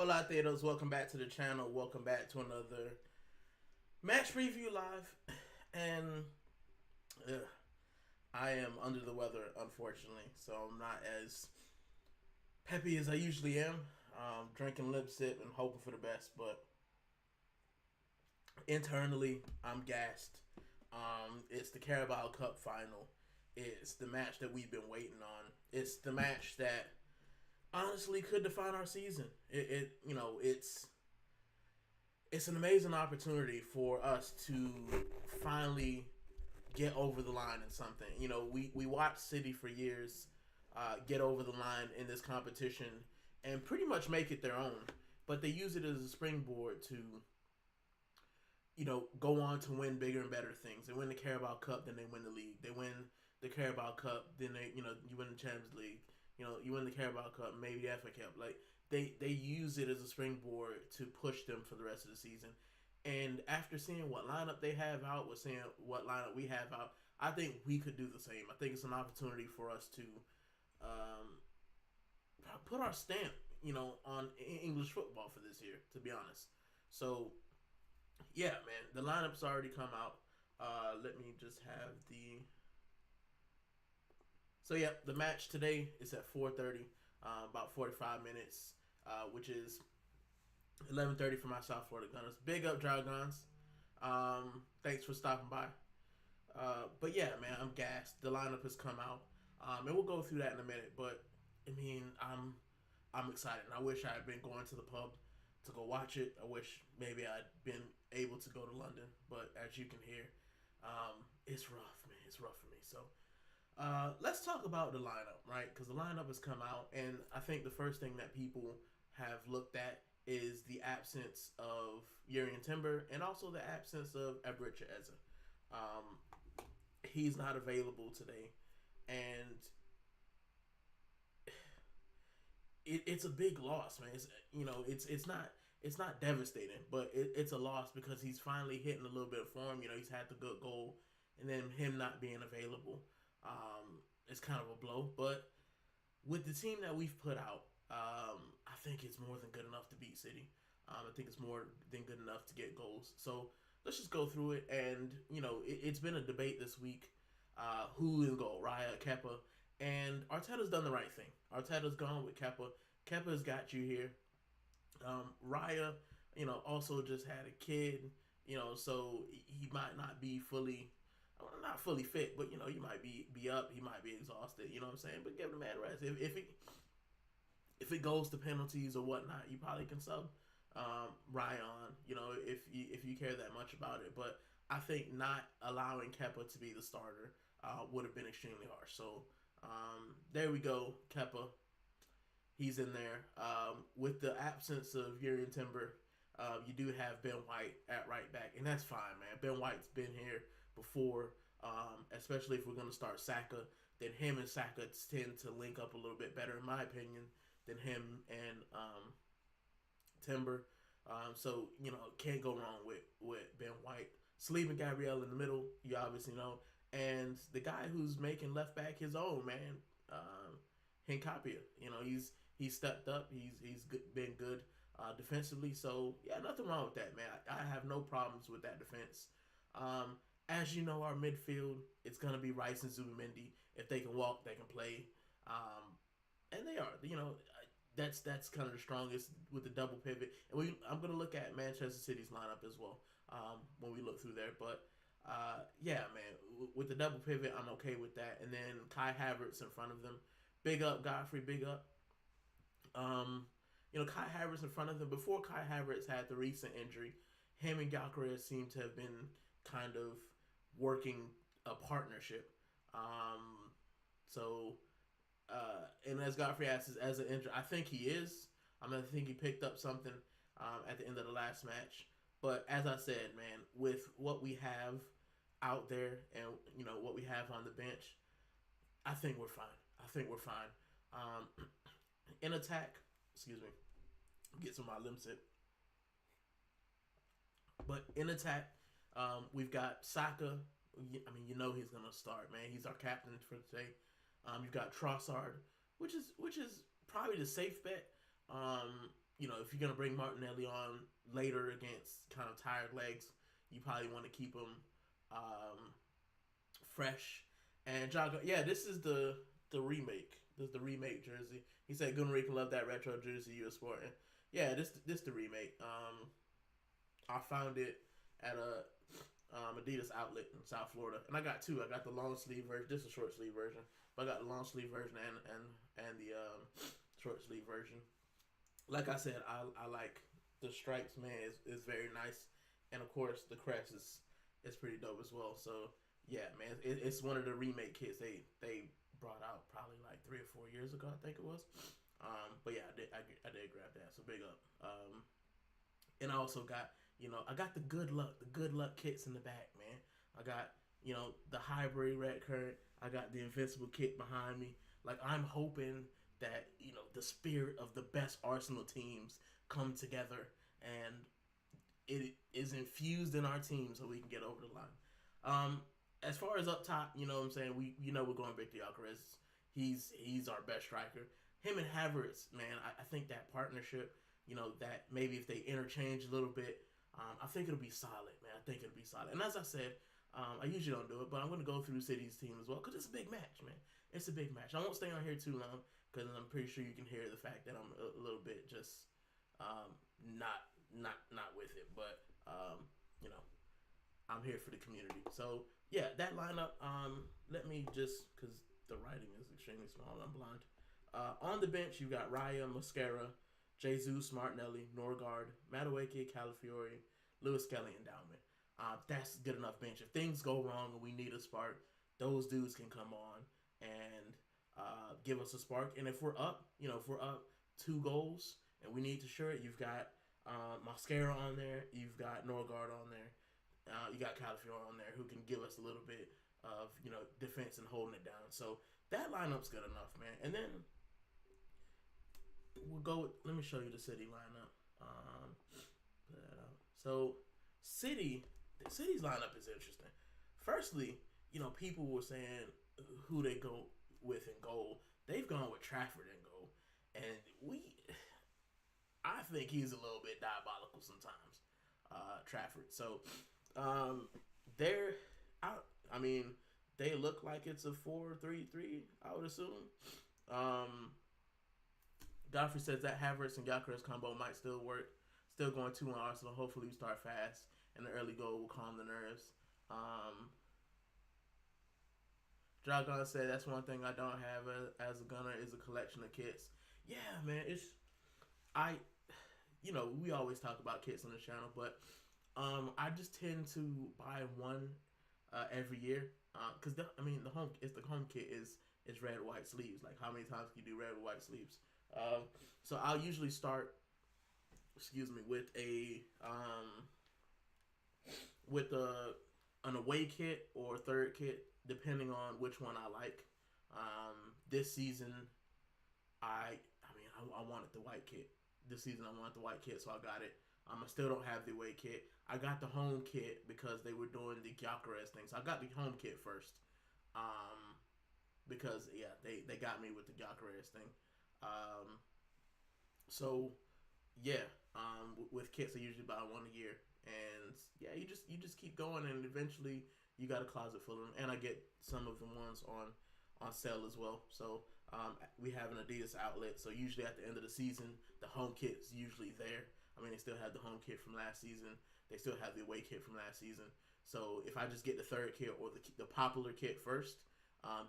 Hola, Theros. Welcome back to the channel. Welcome back to another match preview live. And I am under the weather, unfortunately, so I'm not as peppy as I usually am. Drinking lip sip and hoping for the best, but internally, I'm gassed. It's the Carabao Cup final. It's the match that we've been waiting on. It's the match that honestly could define our season. It's an amazing opportunity for us to finally get over the line in something. We watched City for years get over the line in this competition and pretty much make it their own, but they use it as a springboard to go on to win bigger and better things. They win the Carabao Cup, then they win the league. They win the Carabao Cup, then you win the Champions League. You win the Carabao Cup, maybe the FA Cup. Like they use it as a springboard to push them for the rest of the season. And after seeing what lineup they have out, with seeing what lineup we have out, I think we could do the same. I think it's an opportunity for us to put our stamp, on English football for this year. To be honest, so yeah, man, the lineup's already come out. Let me just have the. So yeah, the match today is at 4:30, about 45 minutes, which is 11:30 for my South Florida Gunners. Big up, Dragons. Thanks for stopping by. But yeah, man, I'm gassed. The lineup has come out, and we'll go through that in a minute. But I mean, I'm excited. I wish I had been going to the pub to go watch it. I wish maybe I'd been able to go to London, but as you can hear, it's rough, man. It's rough for me. So let's talk about the lineup, right? Because the lineup has come out, and I think the first thing that people have looked at is the absence of Urian Timber and also the absence of Eberechi Eze. He's not available today, and it's a big loss, man. It's not devastating, but it's a loss because he's finally hitting a little bit of form. He's had the good goal, and then him not being available, it's kind of a blow. But with the team that we've put out, I think it's more than good enough to beat City. I think it's more than good enough to get goals. So let's just go through it. And it's been a debate this week. Who in goal, Raya, Kepa? And Arteta's done the right thing. Arteta's gone with Kepa. Kepa's got you here. Raya, also just had a kid, so he might not be fully, not fully fit, but he might be up, he might be exhausted. You know what I'm saying? But give the man rest. If it goes to penalties or whatnot, you probably can sub Raya on. If you care that much about it. But I think not allowing Kepa to be the starter would have been extremely harsh. So. There we go, Kepa. He's in there. With the absence of Urian Timber, you do have Ben White at right back, and that's fine, man. Ben White's been here before, especially if we're going to start Saka. Then him and Saka tend to link up a little bit better, in my opinion, than him and Timber. So, can't go wrong with Ben White. Sleeping Gabriel in the middle, you obviously know. And the guy who's making left back his own, man, Hincapia. He's stepped up. He's been good defensively. So yeah, nothing wrong with that, man. I have no problems with that defense. As you know, our midfield, it's gonna be Rice and Zubimendi. If they can walk, they can play, and they are. That's kind of the strongest with the double pivot. And I'm gonna look at Manchester City's lineup as well when we look through there, but. Yeah, man. With the double pivot, I'm okay with that. And then Kai Havertz in front of them. Big up, Godfrey. Big up. Kai Havertz in front of them. Before Kai Havertz had the recent injury, him and Gyökeres seem to have been kind of working a partnership. And as Godfrey asks, as an injury, I think he is. I think he picked up something at the end of the last match. But as I said, man, with what we have out there and what we have on the bench, I think we're fine. In attack, excuse me, get some of my limb sip. But in attack, we've got Saka. He's gonna start, man. He's our captain for today. You've got Trossard, which is probably the safe bet. if you're gonna bring Martinelli on later against kind of tired legs, you probably want to keep him um, fresh. And John, yeah, this is the remake. This is the remake jersey. He said Gooner Rican love that retro jersey you were sporting. Yeah, this the remake. I found it at a Adidas outlet in South Florida, and I got two. I got the long sleeve version. This is a short sleeve version, but I got the long sleeve version and the short sleeve version. Like I said, I like the stripes. Man, is very nice, and of course the crest is pretty dope as well. So yeah, man, it's one of the remake kits they brought out probably like 3 or 4 years ago. I think it was. But yeah, I did grab that. So big up. And I also got I got the good luck kits in the back, man. I got the hybrid red current. I got the invincible kit behind me. Like I'm hoping that the spirit of the best Arsenal teams come together and it is infused in our team so we can get over the line. As far as up top, what I'm saying, we're going Victor Gyökeres. He's our best striker. Him and Havertz, man, I think that partnership, that maybe if they interchange a little bit, I think it'll be solid, man. I think it'll be solid. And as I said, I usually don't do it, but I'm going to go through City's team as well because it's a big match, man. It's a big match. I won't stay on here too long because I'm pretty sure you can hear the fact that I'm a little bit just not with it. But, I'm here for the community. So, yeah, that lineup, let me just, because the writing is extremely small and I'm blind. On the bench, you got Raya, Mosquera, Jesus, Martinelli, Norgard, Madueke, Calafiore, Lewis Kelly, and Dowman. That's good enough bench. If things go wrong and we need a spark, those dudes can come on and give us a spark. And if we're up, if we're up 2 goals and we need to shore it, you've got Mosquera on there, you've got Norgard on there, you got Calafiore on there who can give us a little bit of defense and holding it down. So that lineup's good enough, man. And then we'll go with, let me show you the City lineup. So City's lineup is interesting. Firstly, people were saying who they go with in goal. They've gone with Trafford in goal, and I think he's a little bit diabolical sometimes, Trafford. So they look like it's a 4-3-3. I would assume. Godfrey says that Havertz and Gyökeres combo might still work. Still going 2 on Arsenal. Hopefully we start fast and the early goal will calm the nerves. Dragon said that's one thing I don't have as a gunner is a collection of kits. Yeah, man, we always talk about kits on the channel, but I just tend to buy one every year because the home kit is red white sleeves. Like how many times can you do red white sleeves? So I'll usually start, with an away kit or third kit, depending on which one I like. This season, I wanted the white kit. This season I wanted the white kit, so I got it. I still don't have the away kit. I got the home kit because they were doing the Gyökeres thing. So I got the home kit first. Because they got me with the Gyökeres thing. With kits I usually buy one a year, and yeah, you just keep going, and eventually you got a closet full of them. And I get some of the ones on sale as well. So we have an Adidas outlet, so usually at the end of the season, the home kit's usually there. I mean, they still have the home kit from last season. They still have the away kit from last season. So if I just get the third kit or the popular kit first,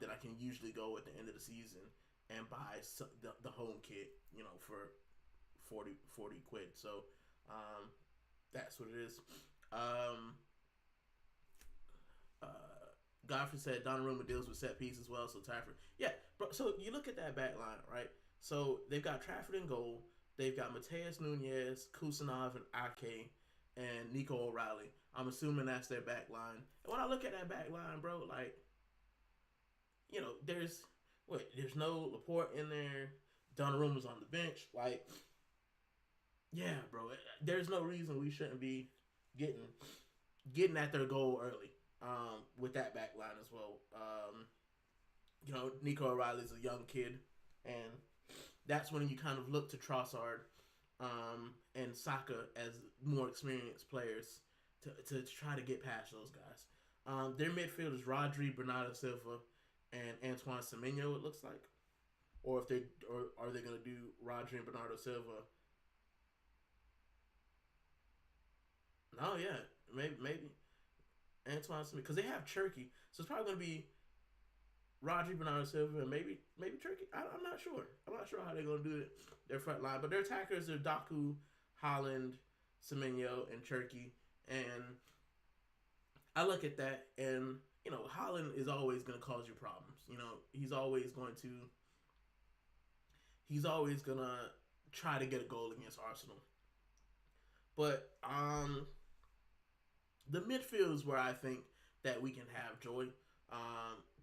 then I can usually go at the end of the season and buy the home kit, for 40 quid. So that's what it is. Godfrey said Donnarumma deals with set piece as well, so Trafford. Yeah, bro, so you look at that back line, right? So they've got Trafford in goal. They've got Mateus Nunes, Kusanov, and Ake, and Nico O'Reilly. I'm assuming that's their back line. And when I look at that back line, bro, like, there's no Laporte in there. Donnarumma's on the bench. Like, yeah, bro, there's no reason we shouldn't be getting at their goal early. With that back line as well. Nico O'Reilly's a young kid, and that's when you kind of look to Trossard and Saka as more experienced players to try to get past those guys. Their midfield is Rodri, Bernardo Silva, and Antoine Semenyo. It looks like, or if they or are they going to do Rodri and Bernardo Silva? No, yeah, maybe Antoine Semenyo because they have Turkey, so it's probably going to be Rodri, Bernardo Silva, and maybe Turkey. I'm not sure. I'm not sure how they're going to do it. Their front line, but their attackers are Doku, Holland, Semenyo, and Turkey. And I look at that, and Holland is always going to cause you problems. He's always going to try to get a goal against Arsenal. But the midfield is where I think that we can have joy.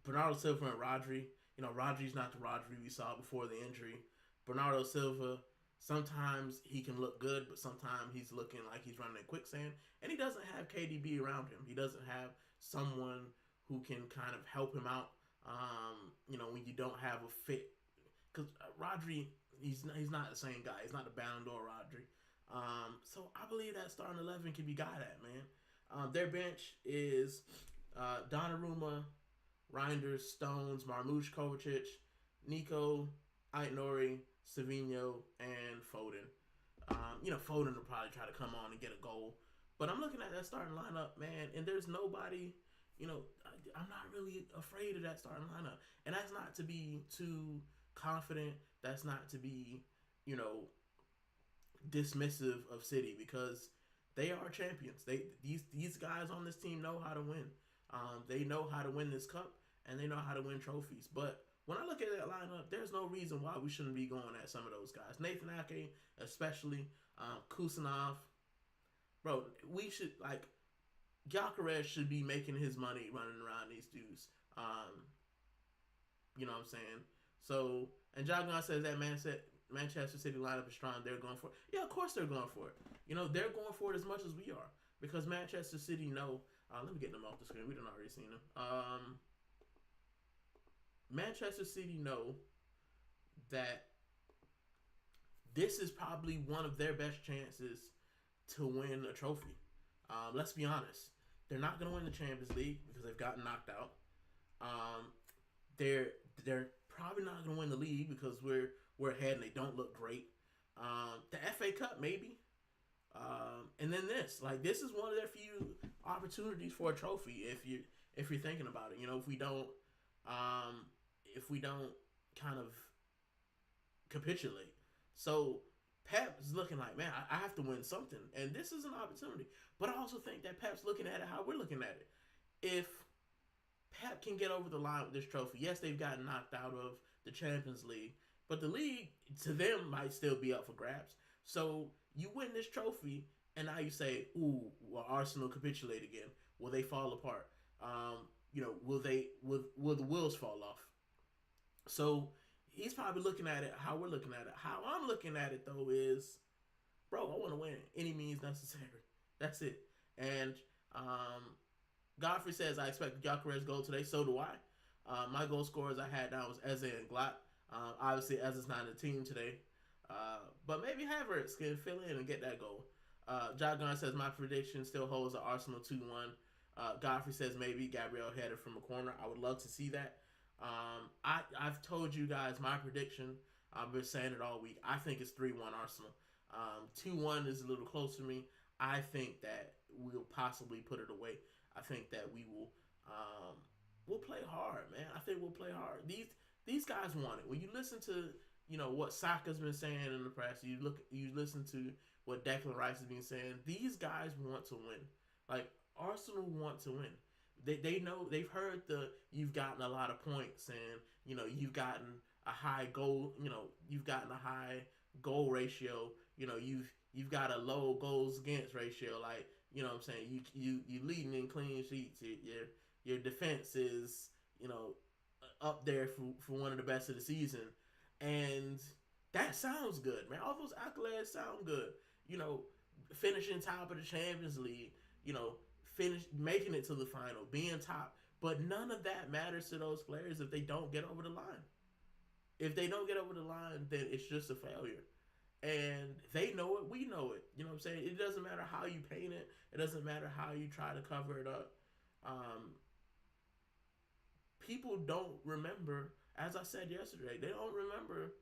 Bernardo Silva and Rodri. Rodri's not the Rodri we saw before the injury. Bernardo Silva, sometimes he can look good, but sometimes he's looking like he's running in quicksand. And he doesn't have KDB around him. He doesn't have someone who can kind of help him out. When you don't have a fit, because Rodri, he's not the same guy. He's not the Ballon d'Or Rodri. So I believe that starting 11 can be got at, man. Their bench is Donnarumma, Reinders, Stones, Marmoush, Kovacic, Nico, Aït-Nouri, Savinho, and Foden. Foden will probably try to come on and get a goal. But I'm looking at that starting lineup, man, and there's nobody, I'm not really afraid of that starting lineup. And that's not to be too confident. That's not to be, dismissive of City, because they are champions. These guys on this team know how to win. They know how to win this cup, and they know how to win trophies. But when I look at that lineup, there's no reason why we shouldn't be going at some of those guys. Nathan Ake, especially, Kusanov. Bro, we should, Gyökeres should be making his money running around these dudes. You know what I'm saying? So, and Jagan says that Manchester City lineup is strong. They're going for it. Yeah, of course they're going for it. They're going for it as much as we are, because Manchester City know. Let me get them off the screen. We done already seen them. Manchester City know that this is probably one of their best chances to win a trophy. Let's be honest. They're not going to win the Champions League because they've gotten knocked out. They're probably not going to win the league because we're ahead and they don't look great. The FA Cup maybe. And then this is one of their few opportunities for a trophy if you're thinking about it. If we don't kind of capitulate. So Pep's looking like, man, I have to win something, and this is an opportunity. But I also think that Pep's looking at it how we're looking at it. If Pep can get over the line with this trophy, yes, they've gotten knocked out of the Champions League, but the league to them might still be up for grabs. So you win this trophy, and now you say, "Ooh, will Arsenal capitulate again? Will they fall apart? Will the wheels fall off?" So he's probably looking at it how we're looking at it. How I'm looking at it though is, bro, I want to win any means necessary. That's it. And Godfrey says, I expect Gyökeres goal today. So do I. My goal scorers I had down was Eze and Glot. Obviously, Eze's not in the team today. But maybe Havertz can fill in and get that goal. Jagan says, my prediction still holds the Arsenal 2-1. Godfrey says, maybe Gabriel header from a corner. I would love to see that. I've told you guys my prediction. I've been saying it all week. I think it's 3-1 Arsenal. 2-1 is a little close to me. I think that we'll possibly put it away. I think that we will we'll play hard, man. I think we'll play hard. These guys want it. When you listen to what Saka's been saying in the press, you listen to what Declan Rice has been saying. These guys want to win. Arsenal want to win. They know, they've heard you've gotten a lot of points, and you've gotten a high goal, you've gotten a high goal ratio, you've got a low goals against ratio, what I'm saying, you leading in clean sheets, your defense is up there for one of the best of the season, and that sounds good, man. All those accolades sound good, finishing top of the Champions League, making it to the final, being top. But none of that matters to those players if they don't get over the line. If they don't get over the line, then it's just a failure. And they know it, we know it. You know what I'm saying? It doesn't matter how you paint it. It doesn't matter how you try to cover it up. Um, People don't remember, as I said yesterday, they don't remember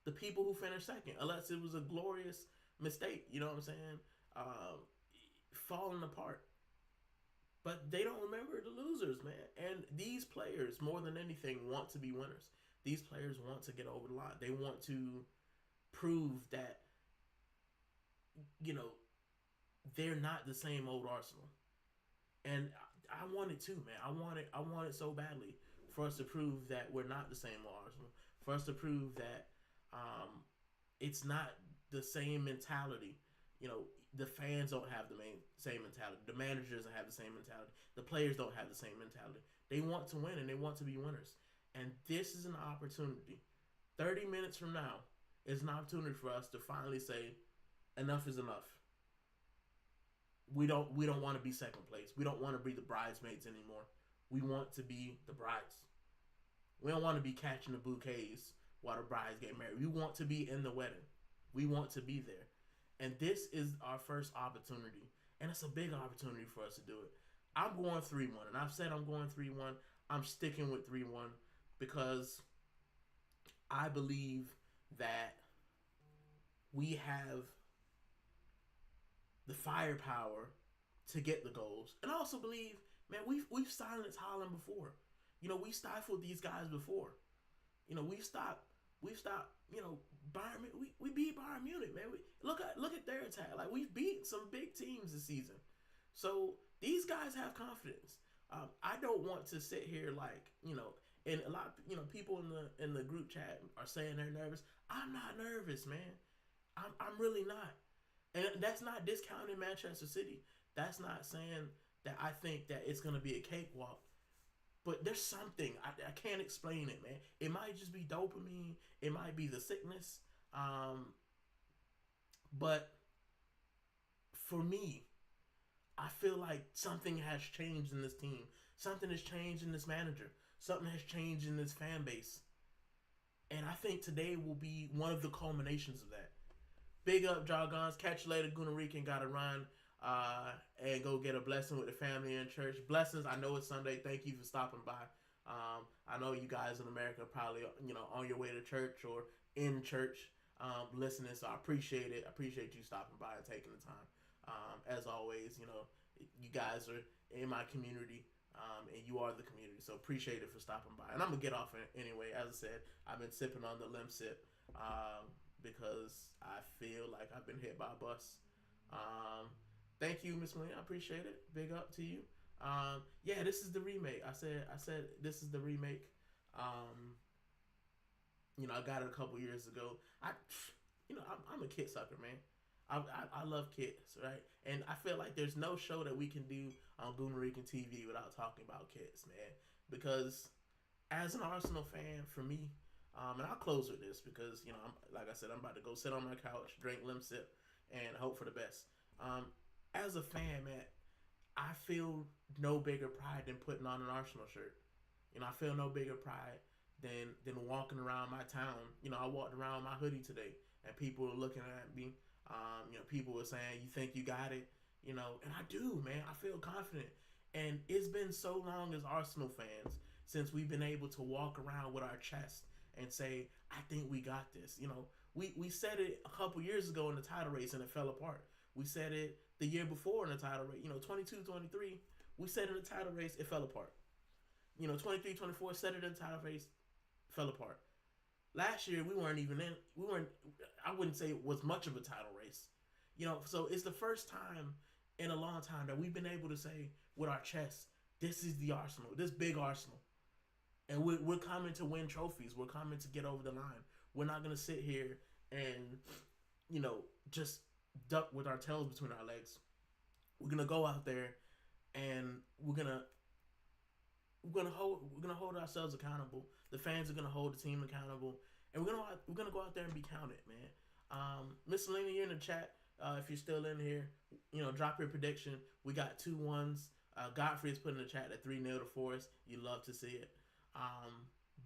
the people who finished second, unless it was a glorious mistake. You know what I'm saying? Um, Falling apart. But they don't remember the losers, man. And these players, more than anything, want to be winners. These players want to get over the line. They want to prove that, you know, they're not the same old Arsenal. And I want it too, man. I want it so badly for us to prove that we're not the same old Arsenal. For us to prove that it's not the same mentality. You know, the fans don't have the same mentality. The managers don't have the same mentality. The players don't have the same mentality. They want to win and they want to be winners. And this is an opportunity. 30 minutes from now is an opportunity for us to finally say, enough is enough. We don't want to be second place. We don't want to be the bridesmaids anymore. We want to be the brides. We don't want to be catching the bouquets while the brides get married. We want to be in the wedding. We want to be there. And this is our first opportunity. And it's a big opportunity for us to do it. I'm going 3-1. And I've said I'm going 3-1. I'm sticking with 3-1 because I believe that we have the firepower to get the goals. And I also believe, man, we've silenced Holland before. You know, we stifled these guys before. You know, we've stopped, you know, Bayern. We beat Bayern Munich, man. Look at their attack. Like, we've beat some big teams this season. So these guys have confidence. I don't want to sit here like, you know, and a lot of, you know, people in the group chat are saying they're nervous. I'm not nervous, man. I'm really not. And that's not discounting Manchester City. That's not saying that I think that it's going to be a cakewalk. But there's something. I can't explain it, man. It might just be dopamine. It might be the sickness. But for me, I feel like something has changed in this team. Something has changed in this manager. Something has changed in this fan base. And I think today will be one of the culminations of that. Big up, Jargons. Catch you later. Gooner Rican got to run and go get a blessing with the family in church. Blessings. I know it's Sunday. Thank you for stopping by. I know you guys in America are probably, you know, on your way to church or in church listening. So I appreciate it. I appreciate you stopping by and taking the time. As always, you know, you guys are in my community. And you are the community. So appreciate it for stopping by. And I'm going to get off anyway. As I said, I've been sipping on the limb sip. Because I feel like I've been hit by a bus. Thank you, Miss Melina. I appreciate it. Big up to you. Yeah, this is the remake. I said this is the remake. You know, I got it a couple years ago. I'm a kid sucker, man. I love kids, right? And I feel like there's no show that we can do on Gooner Rican TV without talking about kids, man. Because as an Arsenal fan, for me, and I'll close with this because, you know, like I said, I'm about to go sit on my couch, drink limb sip, and hope for the best. As a fan, man, I feel no bigger pride than putting on an Arsenal shirt. You know, I feel no bigger pride than walking around my town. You know, I walked around my hoodie today, and people were looking at me. You know, people were saying, "You think you got it?" You know, and I do, man. I feel confident. And it's been so long as Arsenal fans since we've been able to walk around with our chest and say, I think we got this. You know, we said it a couple years ago in the title race and it fell apart. We said it the year before in the title race. You know, 22-23, we said in the title race, it fell apart. You know, 23-24, said it in the title race, fell apart. Last year, I wouldn't say it was much of a title race. You know, so it's the first time in a long time that we've been able to say with our chest, this is the Arsenal, this big Arsenal. And we're coming to win trophies. We're coming to get over the line. We're not going to sit here and, you know, just duck with our tails between our legs. We're going to go out there and we're going to hold ourselves accountable. The fans are going to hold the team accountable. And we're going to go out there and be counted, man. Miss Selena, you're in the chat. If you're still in here, you know, drop your prediction. We got 2-1s. Godfrey is putting in the chat at 3-0 to Forest. You love to see it.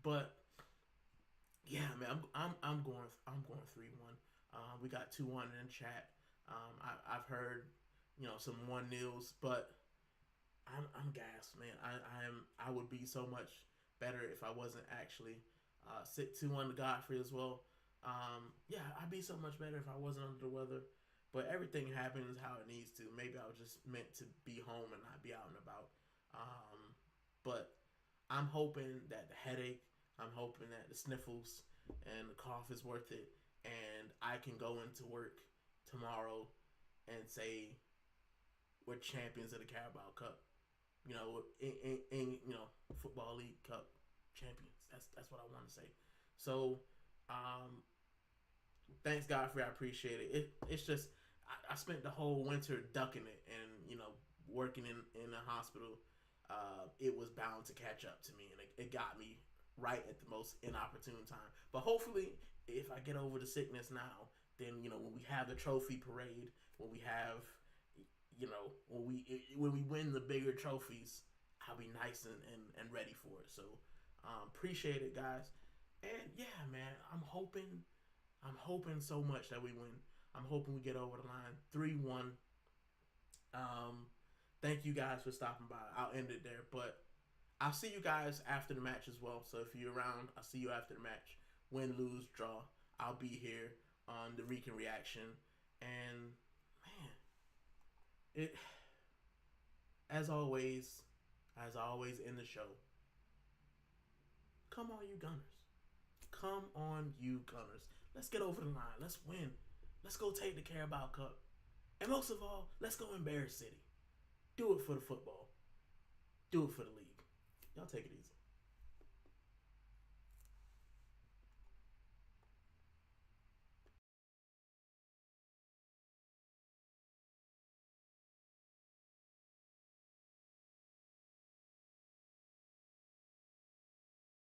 But man, I'm going 3-1. We got 2-1 in chat. I've heard some 1-0s, but I'm gassed, man. I would be so much better if I wasn't actually sit 2-1 to Godfrey as well. Yeah, I'd be so much better if I wasn't under the weather. But everything happens how it needs to. Maybe I was just meant to be home and not be out and about. But I'm hoping that the headache, I'm hoping that the sniffles and the cough is worth it, and I can go into work tomorrow and say we're champions of the Carabao Cup. In Football League Cup champions. That's what I want to say. So, thanks Godfrey, I appreciate it. It's just I spent the whole winter ducking it, and working in a hospital. It was bound to catch up to me, and it got me right at the most inopportune time. But hopefully, if I get over the sickness now, then when we have the trophy parade, when we have when we win the bigger trophies, I'll be nice and ready for it. So appreciate it, guys. And yeah, man, I'm hoping so much that we win. I'm hoping we get over the line 3-1. Thank you guys for stopping by. I'll end it there, but I'll see you guys after the match as well. So if you're around, I'll see you after the match. Win, lose, draw. I'll be here on the Rican Reaction. And man, it as always in the show. Come on, you Gunners. Come on, you Gunners. Let's get over the line. Let's win. Let's go take the Carabao Cup. And most of all, let's go embarrass City. Do it for the football. Do it for the league. Y'all take it easy.